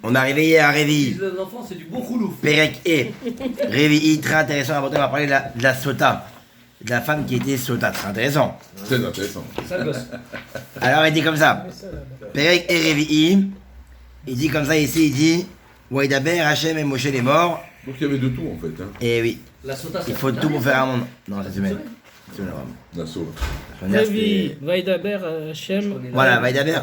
On est arrivé hier à Révi. Les enfants, c'est du bon roulouf. Perek et Révi, très intéressant. Après, on va parler de la sota. De la femme qui était sota. Très intéressant. Très intéressant. Ça le gosse. Alors, il dit comme ça. Perek et Révi. Il dit comme ça ici, il dit Waidaber, Hachem et Moshe les morts. Donc il y avait de tout en fait. Hein. Et oui, La sota, il faut tout pour faire un monde. Non, cette semaine. L'assaut. Lévi, Vaidaber, Hachem, Voilà, Vaidaber.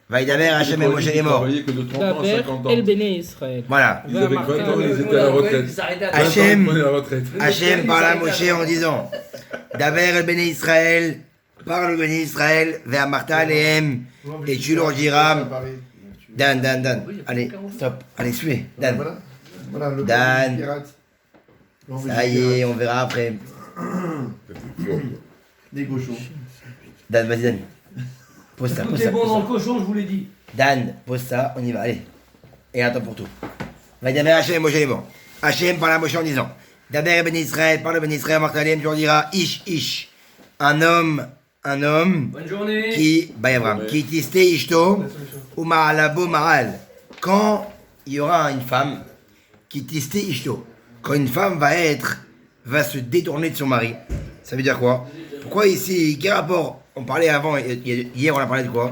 Vaidaber, Hachem et Moshe les morts. Ils travaillaient que de 30 ans à Daber, 50 ans. El Béné Israël. Voilà. Ils avaient 20 ans, ils étaient à la retraite. Ils s'arrêtaient à Hachem. Ils prenaient la retraite. Hachem parle à Moshe en disant Daber el Béné Israël, parle au Béné Israël, vers Martha Alehem, et tu leur diras Dan. Allez, stop. Allez, suivez. Dan. Voilà, le Dan. pirate. Ça y est, on verra après. Des cochons. Dan, vas-y, Dan. Pose ça, Tout pose est ça. bon Pose dans le ça. cochon, je vous l'ai dit. Dan, pose ça, on y va, allez. Et attends pour tout. Vaidaber, Hachem et Moshe les morts. Hachem parle à Moshe en disant Daber ben Israël, parle au Ben Israël, Martalem, tu leur diras Ish. Un homme Bonne journée. qui, Bayavram, qui tisté Ishto, ou Ma'alabo Ma'al. Quand il y aura une femme qui tisté Ishto, quand une femme va se détourner de son mari, ça veut dire quoi? Pourquoi ici, quel rapport? On parlait avant, hier on a parlé de quoi?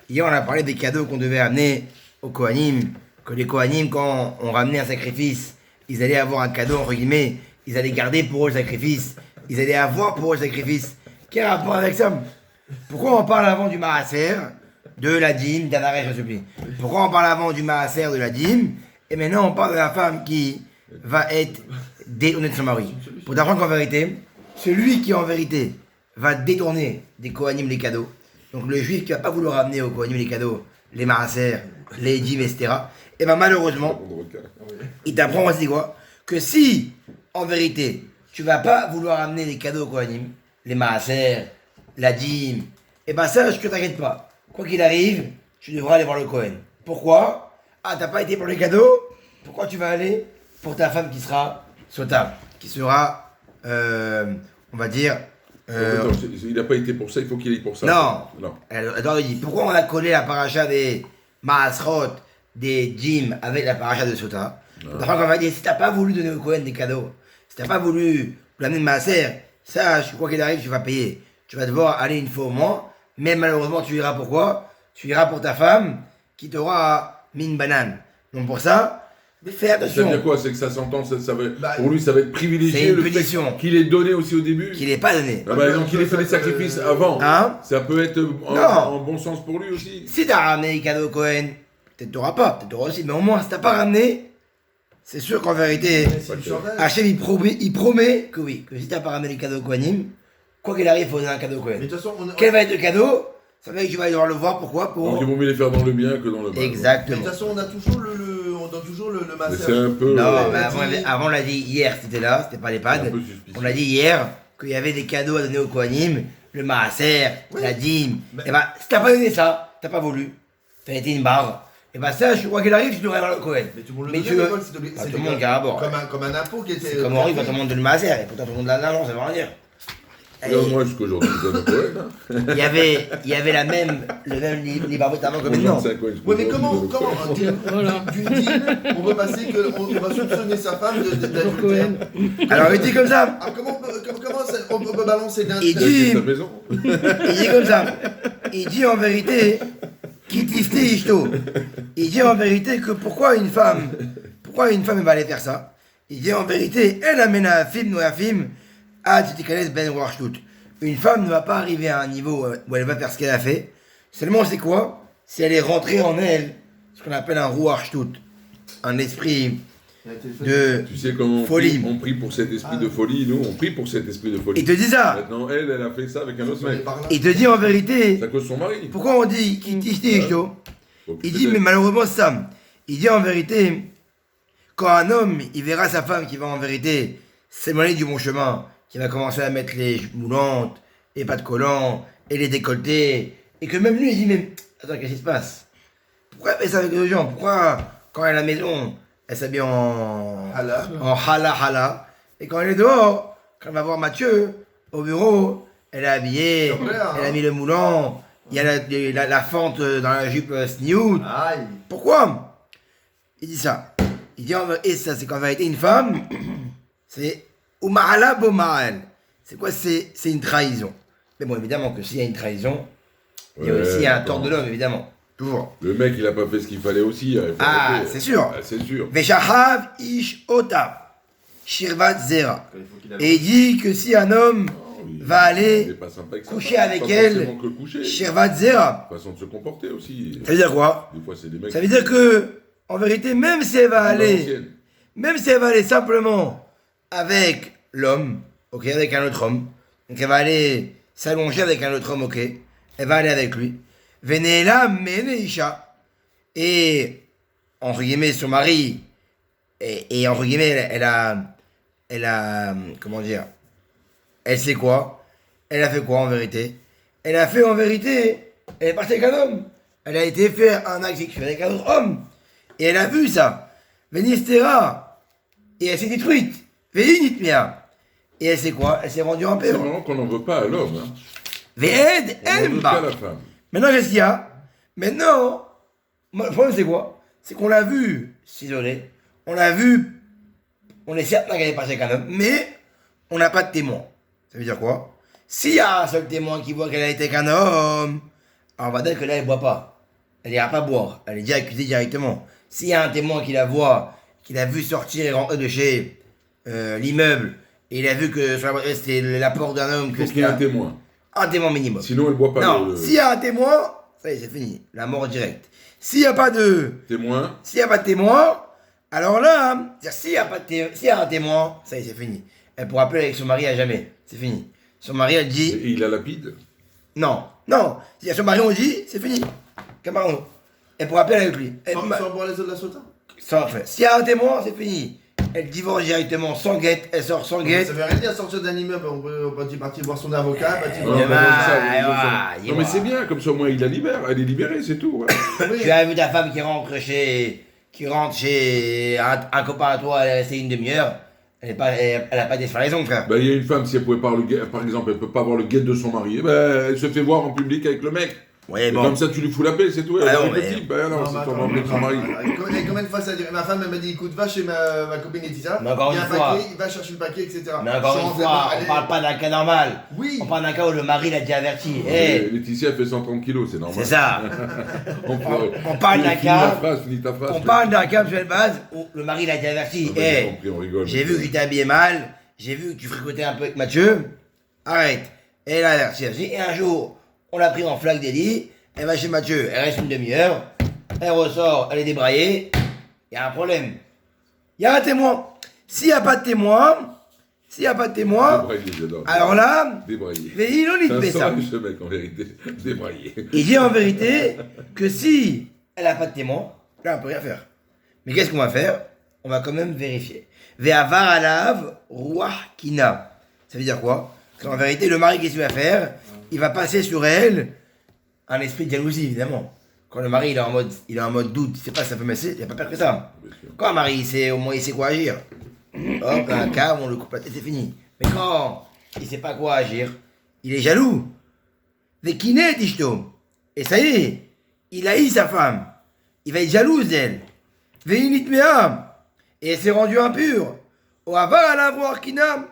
Hier on a parlé des cadeaux qu'on devait amener aux Kohanim, que les Kohanim, quand on ramenait un sacrifice, ils allaient avoir un cadeau, entre guillemets, ils allaient garder pour eux le sacrifice, ils allaient avoir pour eux le sacrifice. Quel rapport avec ça? Pourquoi on parle avant du Maaser, de la dîme, d'Anaret, je me supplie? Pourquoi on parle avant du Maaser, de la dîme, et maintenant on parle de la femme qui va être détournée de son mari? Pour t'apprendre qu'en vérité, celui qui en vérité va détourner des Kohanim les cadeaux, donc le juif qui va pas vouloir ramener aux Kohanim les cadeaux, les Maaser, les dîmes, etc., et bien malheureusement, il t'apprend aussi quoi? Que si, en vérité, tu vas pas vouloir amener les cadeaux aux Kohanim, les Maaser, la dîme, et ben sache que t'inquiète pas. Quoi qu'il arrive, tu devras aller voir le Kohen. Pourquoi? Ah, t'as pas été pour les cadeaux? Pourquoi tu vas aller pour ta femme qui sera sota, qui sera, on va dire... Non, il n'a pas été pour ça, il faut qu'il aille pour ça. Non. Alors il dit, pourquoi on a collé la paracha des Maasrot, des dîmes avec la paracha de sota? Enfin, on va dire, si t'as pas voulu donner au Kohen des cadeaux, si t'as pas voulu l'amener de Maaser, sache, quoi qu'il arrive, tu vas payer. Tu vas devoir aller une fois au moins, mais malheureusement, tu iras pourquoi? Tu iras pour ta femme qui t'aura mis une banane. Donc pour ça, fais attention. Ça veut dire quoi? C'est que ça s'entend, pour lui, ça va être privilégié. C'est une le fait punition. qu'il ait donné aussi au début. Qu'il n'est pas donné. Ah bah, donc il ait fait des sacrifices avant. Hein? Ça peut être en bon sens pour lui aussi. Si t'as ramené les cadeaux au Cohen, peut-être t'auras pas, peut-être t'auras aussi, mais au moins si t'as pas ramené, c'est sûr qu'en vérité, Hachem il promet que oui, que si t'as pas ramené les cadeaux au Kohanim, quoi qu'il arrive, il faut donner un cadeau au Cohen. Mais de toute façon, Quel va être le cadeau? Ça veut dire que tu vas devoir le voir, pourquoi? Donc il vaut mieux les faire dans le bien que dans le mal. mais de Exactement. toute façon, on a toujours on donne toujours le Mais master. c'est un peu. Non, mais avant on l'a dit hier, c'était là, c'était pas les c'est pads. un peu suspicieux. On l'a dit hier qu'il y avait des cadeaux à donner au Kohanim, le Maaser, la dîme. Et bah, si t'as pas donné ça, t'as pas voulu, t'as été une barre. Et bah ça, je crois qu'il arrive, tu devrais avoir le Cohen. Mais tout le monde le Mais donnait tu à veux- l'école, Bah, tout le monde qui a un bord. Comme un impôt qui était. C'est comme Henri quand on monte de le Maaser, et pourtant tout le monde l'a non, ça veut rien dire. Et Moi jusqu'aujourd'hui, je donne au Cohen. il y avait le même libre avant que maintenant. 25 Cohen, Oui, mais je comment Voilà. d'une dîme, on peut passer on va soupçonner sa femme d'adultère. Alors il dit comme ça, Ah, comment on peut balancer d'un. Il C'est dit- sa maison. il dit comme ça, il dit en vérité, qui tifté ishto. Il dit en vérité que pourquoi une femme va aller faire ça? Il dit en vérité, elle amène à Afim, Noafim, à Titikanes Ben Warshtout. Une femme ne va pas arriver à un niveau où elle va faire ce qu'elle a fait. Seulement, c'est quoi? Si elle est rentrée en elle, ce qu'on appelle un Ruachtout, un esprit de Tu sais comment folie. on prie pour cet esprit de folie, nous, on prie pour cet esprit de folie. Il te dit ça. Maintenant, elle a fait ça avec un autre mec. Il te dit en vérité, C'est à cause de son mari. pourquoi on dit qui tifté ishto? Faut Il peut-être- dit, mais malheureusement, c'est ça. Il dit en vérité, quand un homme, il verra sa femme qui va en vérité s'éloigner du bon chemin, qui va commencer à mettre les moulantes, et pas de collants, et les décolletés, et que même lui, il dit, mais attends, qu'est-ce qui se passe? Pourquoi elle fait ça avec les gens? Pourquoi, quand elle est à la maison, elle s'habille en hala, et quand elle est dehors, quand elle va voir Mathieu, au bureau, elle est habillée, elle a mis le moulant, il y a la fente dans la jupe sniout. Aïe. Pourquoi? il dit ça. Il dit, et ça, c'est qu'en vérité, une femme, c'est Uma'ala Boma'al. C'est quoi? C'est une trahison. Mais bon, évidemment que s'il y a une trahison, il y a aussi un tort de l'homme, évidemment. Toujours. Le mec, il a pas fait ce qu'il fallait aussi. Ah, c'est sûr. Ah, c'est sûr. Veshahav ish ota, shirvat zera. Et il dit que si un homme va Il aller est pas sympa avec sa coucher femme, avec pas elle, forcément que le coucher. shirvat zera. Façon de se comporter aussi. Ça veut dire quoi? Des fois, c'est des mecs. Ça veut dire que, en vérité, même si elle va aller simplement avec l'homme, ok, avec un autre homme, donc elle va aller s'allonger avec un autre homme, ok, elle va aller avec lui. Venela meneisha. Et, entre guillemets, son mari, et entre guillemets, elle a, comment dire, elle sait quoi? Elle a fait quoi en vérité? Elle a fait en vérité, elle est partie avec un homme. Elle a été faire un acte sexuel avec un autre homme. Et elle a vu ça. Venistera. Et elle s'est détruite. Véinitmia. Et elle sait quoi? Elle s'est rendue en C'est paix. vraiment qu'on n'en veut pas à l'homme. Hein. Véed On n'en veut qu'à Emba. la femme. Maintenant, qu'est-ce qu'il y a? Maintenant, le problème c'est quoi? C'est qu'on l'a vu s'isoler. On l'a vu. On est certain qu'elle est partie avec un homme. Mais on n'a pas de témoin. Ça veut dire quoi? S'il y a un seul témoin qui voit qu'elle a été avec un homme, alors on va dire que là, elle ne boit pas. Elle n'ira pas boire. Elle est déjà accusée directement. S'il y a un témoin qui la voit, qui l'a vu sortir et rentrer de chez l'immeuble, et il a vu que sur la voiture, c'était l'apport d'un homme, Il que faut qu'il y ait un témoin. un témoin minimum. Sinon, elle ne boit pas Non, le s'il y a un témoin, ça y est, c'est fini. La mort directe. S'il n'y a pas de témoin. témoin, alors là, s'il y a un témoin, ça y est, c'est fini. Elle pourra plus aller avec son mari à jamais. C'est fini. Son mari, elle dit... Et il a lapide. Non. Si à son mari, on dit, c'est fini. Camarano. Elle pourra plus aller avec lui. Sans boire les eaux de la sota? Sans fait. S'il y a un témoin, c'est fini. Elle divorce directement sans guette, elle sort sans guette. Ça veut rien dire sortir d'un immeuble, on peut partir voir son avocat, partir Non, voir. mais Ah, ça, ah, non, mais c'est bien, comme ça au moins il la libère. Elle est libérée, c'est tout. Ouais. Tu as vu ta femme qui rentre chez un copain à toi, elle est restée une demi-heure. Elle a pas d'espoir les ongles, frère. Ben, il y a une femme, si elle pouvait pas par exemple, elle peut pas avoir le guet de son mari, eh ben, elle se fait voir en public avec le mec. Ouais, Et bon. comme ça, tu lui fous la paix, c'est tout. Elle Ah est non, mais- petite. Ben non, Non, c'est mais ton attends, avec son mari. Combien de fois ça a duré? Ma femme elle m'a dit écoute, va chez ma copine Laetitia, Mais encore il y a une un fois. paquet, va chercher le paquet, etc. Mais encore Je une rentre fois, là-bas, on allez. parle pas d'un cas normal. Oui. On parle d'un cas où le mari l'a déjà averti. Et Laetitia fait 130 kilos, c'est normal. C'est ça. On parle d'un cas. Finis ta phrase. On parle d'un cas sur une base où le mari l'a déjà averti. Ah ben, j'ai compris, on rigole. J'ai vu que tu t'es habillé mal, j'ai vu que tu fricotais un peu avec Mathieu. Arrête. Et elle a averti. Et un jour, on l'a pris en flaque délit. Elle va chez Mathieu, elle reste une demi-heure. Elle ressort, elle est débraillée. Il y a un problème. Il y a un témoin. S'il n'y a pas de témoin, Débraillé, j'adore. alors là, Débraillé. mais il en C'est fait un ça. sauvage, ce mec, en vérité. Débraillé. Il dit en vérité que si elle n'a pas de témoin, là on peut rien faire. Mais qu'est-ce qu'on va faire? On va quand même vérifier. Ve'avar alav ruach kina. Ça veut dire quoi? Qu'en vérité, le mari, qu'est-ce qu'il va faire? Il va passer sur elle un esprit de jalousie, évidemment. Quand le mari il est en mode doute, il sait pas si ça peut messer, il n'y a pas pire que ça. Bien sûr. Quand un mari, au moins il sait quoi agir. Hop, un cas, on le coupe la tête, c'est fini. Mais quand il sait pas quoi agir, il est jaloux. Vekinet ishto. Et ça y est, il haït sa femme. Il va être jaloux d'elle. Veinitmea. Et elle s'est rendue impure. Au avar la voir kinam.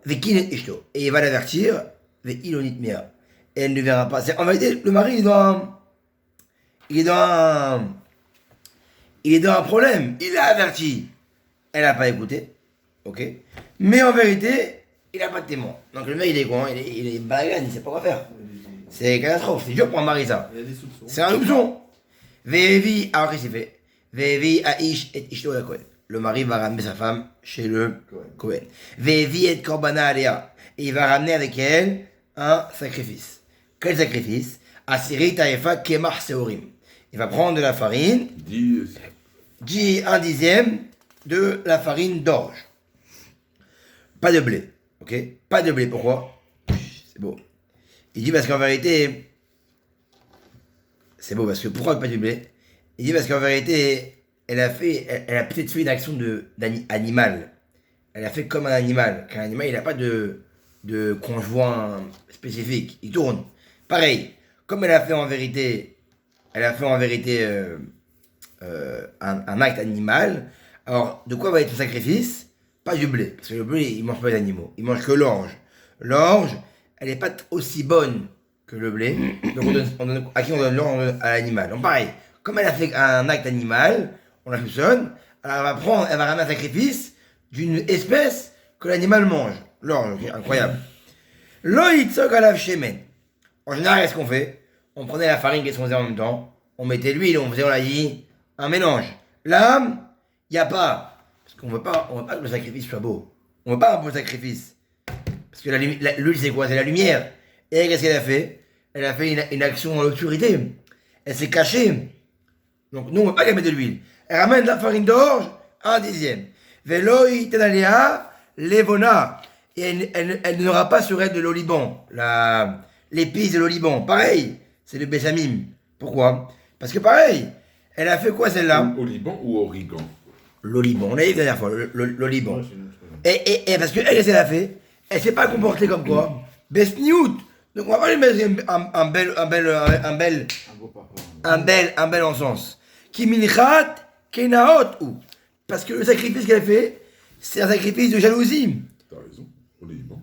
Vekinet ishto. Et il va l'avertir. Veilonitmea. Et elle ne verra pas. En vérité, le mari, il est dans un problème. Il l'a averti. Elle n'a pas écouté. Ok. Mais en vérité, il n'a pas de témoin. Donc le mec, il est quoi? Il est balagan, il sait pas quoi faire. C'est une catastrophe. C'est dur pour un mari, ça. Il y a des soupçons. C'est un soupçon. Vevi, alors qu'est-ce qu'il fait? Vevi aish et ishto la Kohen. Le mari va ramener sa femme chez le Kohen. Vevi et korbana alea. Et il va ramener avec elle un sacrifice. Quel sacrifice? Asiri taefa kemach seorim. Il va prendre de la farine, Dis, un dixième de la farine d'orge. Pas de blé, ok? Pas de blé, pourquoi? C'est beau. Il dit parce qu'en vérité, c'est beau parce que pourquoi pas de blé? Il dit parce qu'en vérité, elle a peut-être fait une action d'animal. Elle a fait comme un animal. Qu'un animal, il n'a pas de conjoint spécifique. Il tourne. Pareil, comme elle a fait en vérité un acte animal, alors de quoi va être le sacrifice? Pas du blé, parce que le blé, il mange pas les animaux, il mange que l'orge. L'orge, elle n'est pas aussi bonne que le blé, donc à qui on donne l'orge? À l'animal. Donc pareil, comme elle a fait un acte animal, on la soupçonne, alors elle va ramener un sacrifice d'une espèce que l'animal mange. L'orge, okay, incroyable. Loïtsok alav shemen. En général, qu'est-ce qu'on fait? On prenait la farine, qu'est-ce qu'on faisait en même temps? On mettait l'huile, on l'a dit, un mélange. Là, il n'y a pas. Parce qu'on ne veut pas que le sacrifice soit beau. On ne veut pas un beau sacrifice. Parce que l'huile, c'est quoi? C'est la lumière. Et qu'est-ce qu'elle a fait? Elle a fait une action dans l'obscurité. Elle s'est cachée. Donc nous, on ne veut pas qu'elle mette de l'huile. Elle ramène de la farine d'orge, 1/10. Veloi tenalea levona. Et elle n'aura pas sur elle de l'oliban. L'épice de l'oliban. Pareil, c'est le bessamim. Pourquoi? Parce que pareil, elle a fait quoi celle-là? Oliban ou origan? L'oliban, on l'a dit la dernière fois, l'oliban. Et parce qu'elle, qu'est-ce qu'elle a fait? Elle s'est pas comportée comme quoi? Besniout. Donc on va pas lui mettre un bel encens. Qui minchat kenaot ou. Parce que le sacrifice qu'elle fait, c'est un sacrifice de jalousie. T'as raison, oliban.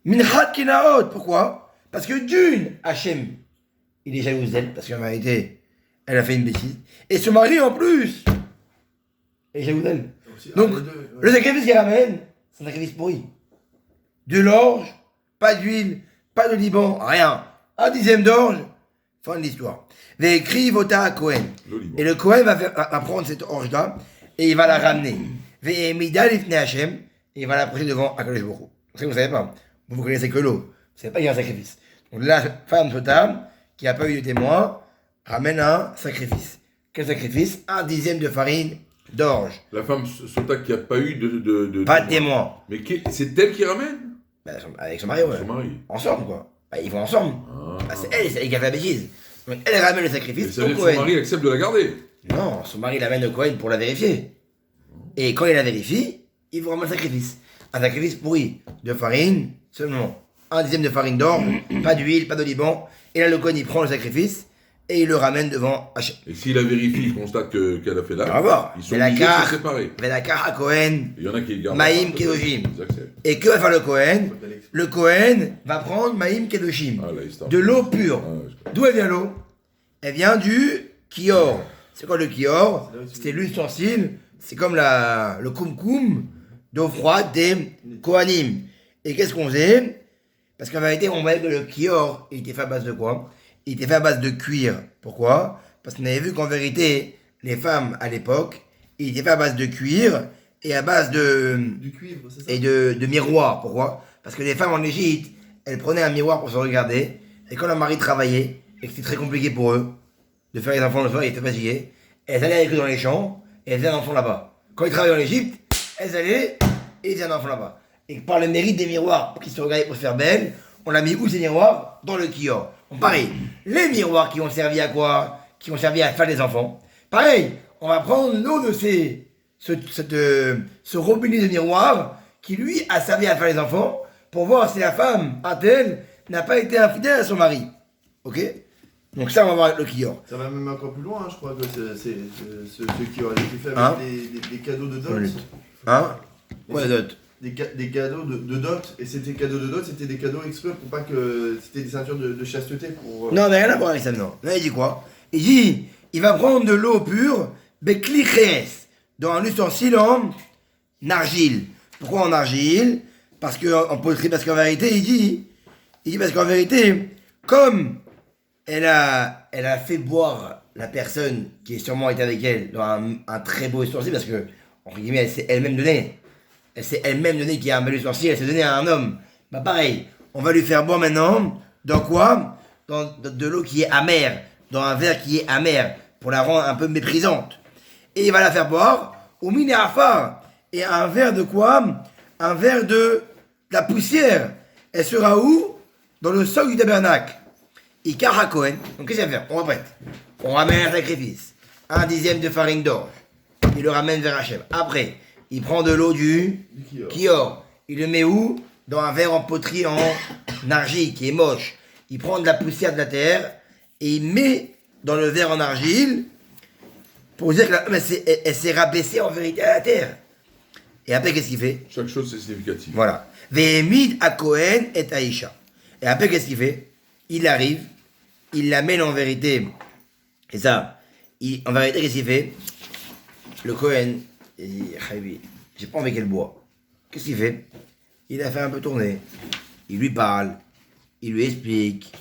Minchat kenaot, pourquoi? Parce que d'une, Hachem, il est jaloux d'elle, parce qu'en vérité, elle a fait une bêtise. Et son mari en plus, est jaloux d'elle. Donc, le sacrifice qu'elle ramène, c'est un sacrifice pourri. De l'orge, pas d'huile, pas de liban, rien. 1/10 d'orge, fin de l'histoire. Vécrit vota à Cohen. Et le Cohen va prendre cette orge-là et il va la ramener. Vémida l'ifne Hachem et il va l'approcher devant Akadosh Baruch Hu. Ça, vous ne savez pas. Vous connaissez que l'eau. Vous ne savez pas qu'il y a un sacrifice. Donc la femme Sotam, qui n'a pas eu de témoin, ramène un sacrifice. Quel sacrifice? 1/10 de farine d'orge. La femme Sota qui n'a pas eu de Pas de témoin. Mais c'est elle qui ramène? Avec son mari, ouais. Son mari. Ensemble, quoi. Ils vont ensemble. C'est elle qui a fait la bêtise. Donc elle ramène le sacrifice. Ça veut dire au que son Cohen. mari accepte de la garder. Non, son mari l'amène au Cohen pour la vérifier. Et quand il la vérifie, il vous ramène le sacrifice. Un sacrifice pourri de farine seulement. 1/10 de farine d'orge, pas d'huile, pas d'oliban. Et là, le Cohen, il prend le sacrifice et il le ramène devant Hachem. Et si la vérifie, il constate qu'elle a fait là, On va voir. ils sont obligés de se séparer. Velakar à Cohen, Il y en a qui gardent. Maïm Kedoshim. Ils acceptent. Et que va faire le Cohen? Le Cohen va prendre Maïm Kedoshim. Ah, là, il start. De l'eau pure. Ah, je comprends. D'où elle vient l'eau? Elle vient du kior. C'est quoi le kior? C'est l'ustensile. C'est comme le kumkum d'eau froide des Kohanim. Et qu'est-ce qu'on faisait? Parce qu'en vérité, on voyait que le kior, il était fait à base de quoi? Il était fait à base de cuir. Pourquoi? Parce qu'on avait vu qu'en vérité, les femmes à l'époque, il était fait à base de cuir et à base Du cuivre, c'est ça? et de miroirs. Pourquoi? Parce que les femmes en Égypte, elles prenaient un miroir pour se regarder. Et quand leur mari travaillait, et que c'était très compliqué pour eux de faire les enfants le soir, ils étaient fatigués, elles allaient avec eux dans les champs et elles faisaient un enfant là-bas. Quand ils travaillaient en Égypte, elles allaient et ils faisaient un enfant là-bas. Et par le mérite des miroirs pour qu'ils se regardaient pour se faire belles, on a mis où ces miroirs? Dans le kior. Donc pareil, les miroirs qui ont servi à quoi? Qui ont servi à faire des enfants. Pareil, on va prendre l'eau de ce robinet de miroir qui lui a servi à faire les enfants pour voir si la femme, a-t-elle, n'a pas été infidèle à son mari. Ok? Donc ça, on va voir le kior. Ça va même encore plus loin, hein, je crois que c'est ce qui aurait été fait Hein? avec des cadeaux de dot. Hein? Quoi la dot? Des cadeaux de dot, et c'était cadeaux de dot, c'était des cadeaux exprès pour pas que. C'était des ceintures de chasteté pour. Non, mais rien à voir avec ça, non. Là, il dit quoi? Il dit, il va prendre de l'eau pure, bekliches, dans un ustensile en argile. Pourquoi en argile? Parce qu'en poterie, parce qu'en vérité, il dit parce qu'en vérité, comme elle a fait boire la personne qui est sûrement été avec elle dans un très beau ustensile, parce que, entre guillemets, elle s'est elle-même donnée. Elle s'est elle-même donnée qu'il y a un bel ustensile, elle s'est donnée à un homme. Bah pareil, on va lui faire boire maintenant, dans quoi? Dans de l'eau qui est amère, dans un verre qui est amer, pour la rendre un peu méprisante. Et il va la faire boire au minéafar. Et un verre de quoi? Un verre de la poussière. Elle sera où? Dans le sol du tabernacle. Ikara Cohen. Donc qu'est-ce qu'il va faire? On répète. On ramène un sacrifice. 1/10 de farine d'orge. Il le ramène vers Hachem. Après, il prend de l'eau du kior. Il le met où? Dans un verre en poterie en argile qui est moche. Il prend de la poussière de la terre et il met dans le verre en argile pour dire que elle s'est rabaissée en vérité à la terre. Et après, qu'est-ce qu'il fait? Chaque chose, c'est significatif. Voilà. Vehemid à Cohen et Aïcha. Et après, qu'est-ce qu'il fait? Il arrive, il l'amène en vérité. Et ça, en vérité, qu'est-ce qu'il fait? Le Cohen, il dit, Habibi, j'ai pas envie qu'elle boit. Qu'est-ce qu'il fait? Il a fait un peu tourner. Il lui parle. Il lui explique.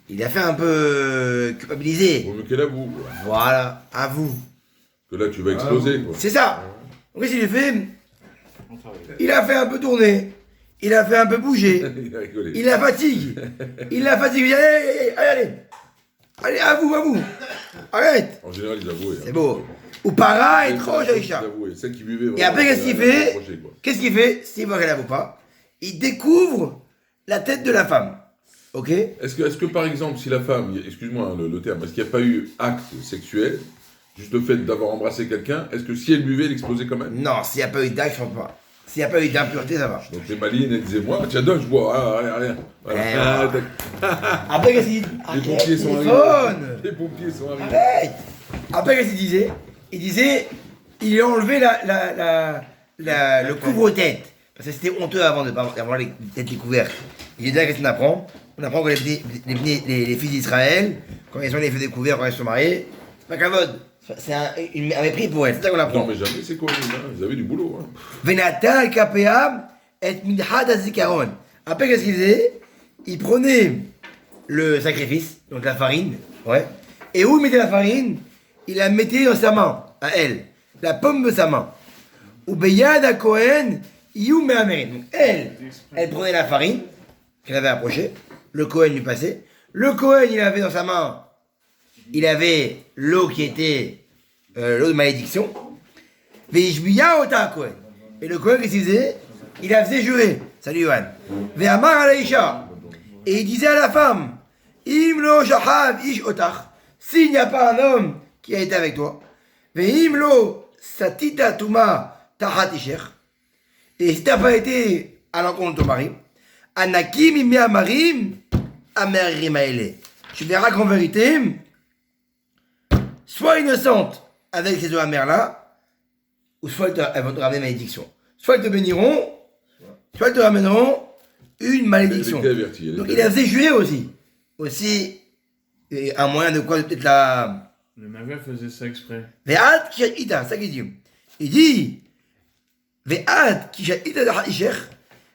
Il a fait un peu culpabiliser. Vaut mieux qu'elle avoue, quoi. Voilà, à vous. Que là, tu vas exploser, quoi. C'est ça. Donc, qu'est-ce qu'il a fait? Il a fait un peu tourner. Il a fait un peu bouger. Il a rigolé. Il la fatigue. Il la fatigue. Il dit, allez. Allez, à vous. Arrête. En général, ils avouent. C'est beau. Ou para, étrange, Aïcha. Celle qui buvait. Et après, qu'est-ce qu'il fait? Quoi. Qu'est-ce qu'il fait? S'il voit qu'elle n'avoue pas, il découvre la tête de la femme. Ok? Est-ce que, par exemple, si la femme, excuse-moi le terme, est-ce qu'il n'y a pas eu acte sexuel, juste le fait d'avoir embrassé quelqu'un, est-ce que si elle buvait, elle explosait quand même? Non, s'il n'y a pas eu d'acte, je pense pas. S'il n'y a pas eu d'impureté, ça va. Donc les malines, elles disaient, moi, tiens, donne, je bois, rien. Voilà. Après, qu'est-ce qu'il dit? Les pompiers sont Téléphone. arrivés. Les pompiers sont arrivés. Arrête. Après, qu'est-ce qu'il disait? Il disait, il a enlevé le couvre-tête. Parce que c'était honteux avant d'avoir les têtes découvertes. Il dit là, qu'est-ce qu'on apprend? On apprend que les fils d'Israël, quand ils ont les feux découverts, quand ils sont mariés, c'est pas kavod. C'est un mépris pour elle. C'est ça qu'on apprend. Non, mais jamais, c'est quoi, ils avaient du boulot. Hein. Venata al kapea et midhad azikaron. Après, qu'est-ce qu'il faisait? Il prenait le sacrifice, donc la farine, ouais. Et où il mettait la farine? Il la mettait dans sa main, à elle, la paume de sa main. Ou beyad à Cohen, you me'amerin. Donc elle prenait la farine qu'elle avait approchée, le Cohen lui passait. Le Cohen, il avait dans sa main, il avait l'eau qui était l'eau de malédiction. Veishbiya ota Cohen. Et le Cohen, qu'est-ce qu'il faisait? Il la faisait jurer. Salut Yohan. Ve'amar alaïcha. Et il disait à la femme, Im lo shahav ish otach. S'il n'y a pas un homme qui a été avec toi, ve'im lo satita tuma tahat isher. Et si tu n'as pas été à l'encontre de ton mari, anakim imi amarim amerim aele. Tu verras qu'en vérité, soit innocente avec ces eaux amères là, ou soit elles vont te ramener malédiction. Soit elles te béniront, soit elles te ramèneront une malédiction. Donc il a fait jurer aussi. Aussi, un moyen de quoi, peut-être la... Le mauvais faisait ça exprès. Ve'at kishaita, c'est ça qu'il dit. Il dit, Ve'at kishaita da ha'isher,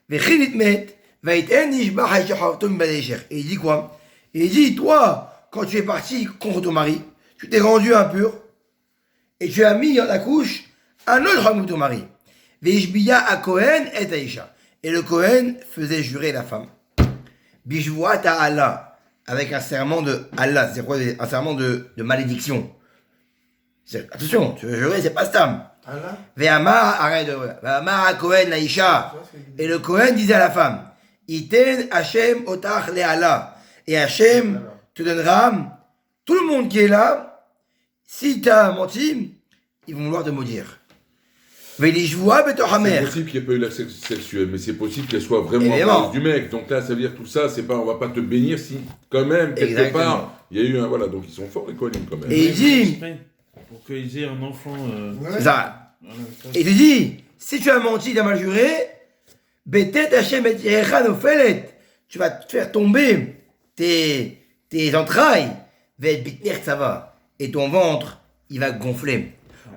ve'chinit met, ve'iten nishba ha'isher ha'otom ba'isher. Et il dit quoi? Il dit, toi, quand tu es parti contre ton mari, tu t'es rendu impur, et tu as mis dans la couche un autre homme que ton mari. Ve'ishbiya a Cohen et Aïcha. Et le Cohen faisait jurer la femme. Bishvoat à Allah. Avec un serment de Allah. C'est quoi? Un serment de malédiction. Attention, tu veux jurer, c'est pas Stam. Allah? Ve'amar, arrête de... Ve'amar a Cohen Aïcha. Et le Cohen disait à la femme, Iten Hashem otach le Allah. Et Hashem te donnera, tout le monde qui est là, si t'as menti, ils vont vouloir te maudire. C'est possible qu'il n'y ait pas eu l'acte sexuel, mais c'est possible qu'elle soit vraiment amoureuse du mec. Donc là, ça veut dire tout ça, c'est pas, on va pas te bénir si, quand même, quelque part, il y a eu un, voilà, donc ils sont forts les Kohanim quand même. Et il dit, pour qu'ils aient un enfant. c'est ça. Et il dit, si tu as menti, tu as mal juré, Betet Hashem et Yerechanophelet, tu vas te faire tomber tes entrailles, ça va, et ton ventre, il va gonfler.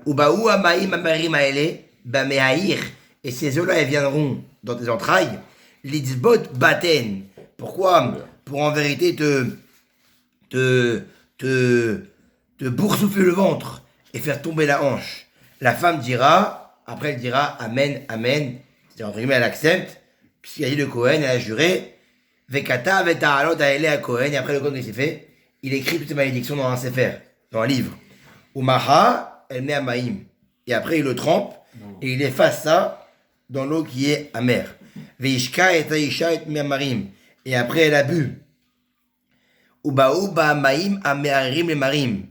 Ubaou amaim amarim aele, bamehaïr, et ces eaux-là, elles viendront dans tes entrailles, litzbot baten. Pourquoi? Pour en vérité te boursoufler le ventre et faire tomber la hanche. La femme dira, après elle dira Amen, Amen, c'est entre guillemets, elle accepte, puisqu'il a dit le Cohen, elle a juré, Vekata veta'alot aele à Cohen, et après le Cohen, qu'est-ce qu'il fait? Il écrit toutes ces malédictions dans un sefer, dans un livre. Umaha, elle met à Maïm. Et après, il le trempe et il efface ça dans l'eau qui est amère. Veishka et Aïcha et Marim. Et après, elle a bu. Ubaou ba Maïm amerim le marim.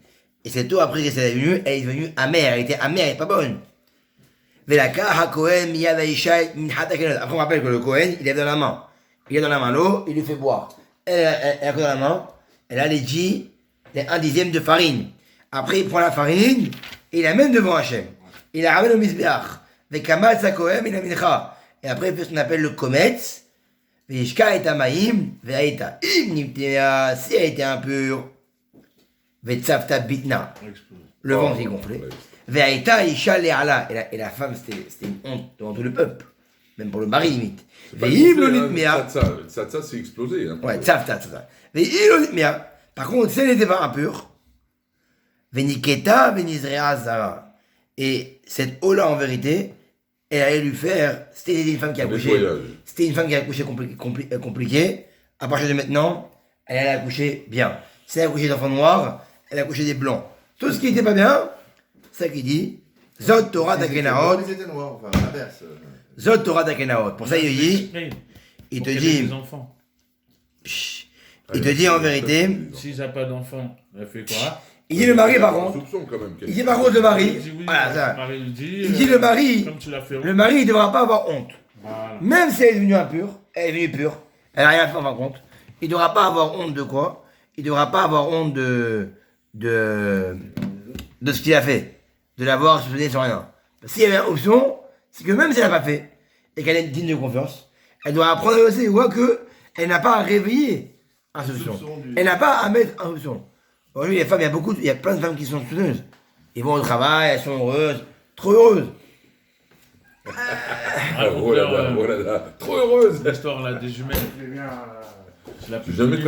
Et cette eau, après qu'elle est venue, elle est devenue amère. Elle était amère, elle n'est pas bonne. Velaka ha Kohen miyad Aïcha et minhata kenod. Après, on rappelle que le Kohen, il est dans la main. Il a dans la main l'eau, il lui fait boire. Elle a dans la main, elle a les 1/10 de farine. Après, il prend la farine et il l'amène devant Hachem. Il la ramène au Mizbeach. Avec Kamal Sakohem et la Mincha. Et après, il fait ce qu'on appelle le Kometz. Veshka et Amaim. Veaita. Im Nimtea. Si elle était impure. Vetsavta Bitna. Le ventre est gonflé. Veaita Isha Leala. Et la femme, c'était une honte devant tout le peuple. Même pour le mari, limite. Veim lo Nitmea. Ça c'est explosé. Hein. Ouais, Tsavta. Veim lo Nitmea. Par contre, si elle n'était pas impure. Veniketa, Venizrea Zara. Et cette eau-là, en vérité, elle allait lui faire. C'était une femme qui a accouché. C'était une femme qui a accouché compliquée. À partir de maintenant, elle allait accoucher bien. Si elle a accouché d'enfants noirs, elle a accouché des blancs. Tout ce qui n'était pas bien, c'est ça qu'il dit. Zot Torah Dakenaot. Ils étaient noirs, enfin, l'inverse. Zot Torah Dakenaot. Pour ça, il dit. Il te dit. Il te dit en vérité. S'ils n'ont pas d'enfants, elle fait quoi? Il dit le mari par contre. Il dit par contre le mari. Voilà, ça. Il dit le mari. Le mari, il ne devra pas avoir honte. Voilà. Même si elle est devenue impure, elle est devenue pure, elle n'a rien fait en fin de compte. Il ne devra pas avoir honte de quoi? Il ne devra pas avoir honte de ce qu'il a fait. De l'avoir soupçonné sur rien. S'il y avait une option, c'est que même si elle n'a pas fait, et qu'elle est digne de confiance, elle doit apprendre aussi, voit qu'elle n'a pas à réveiller un soupçon. Elle n'a pas à mettre un soupçon. Aujourd'hui, les femmes, il y a plein de femmes qui sont soupçonneuses. Ils vont au travail, elles sont heureuses, trop heureuses. Oh là là, trop heureuse. L'histoire là des jumelles. C'est la plus Jamais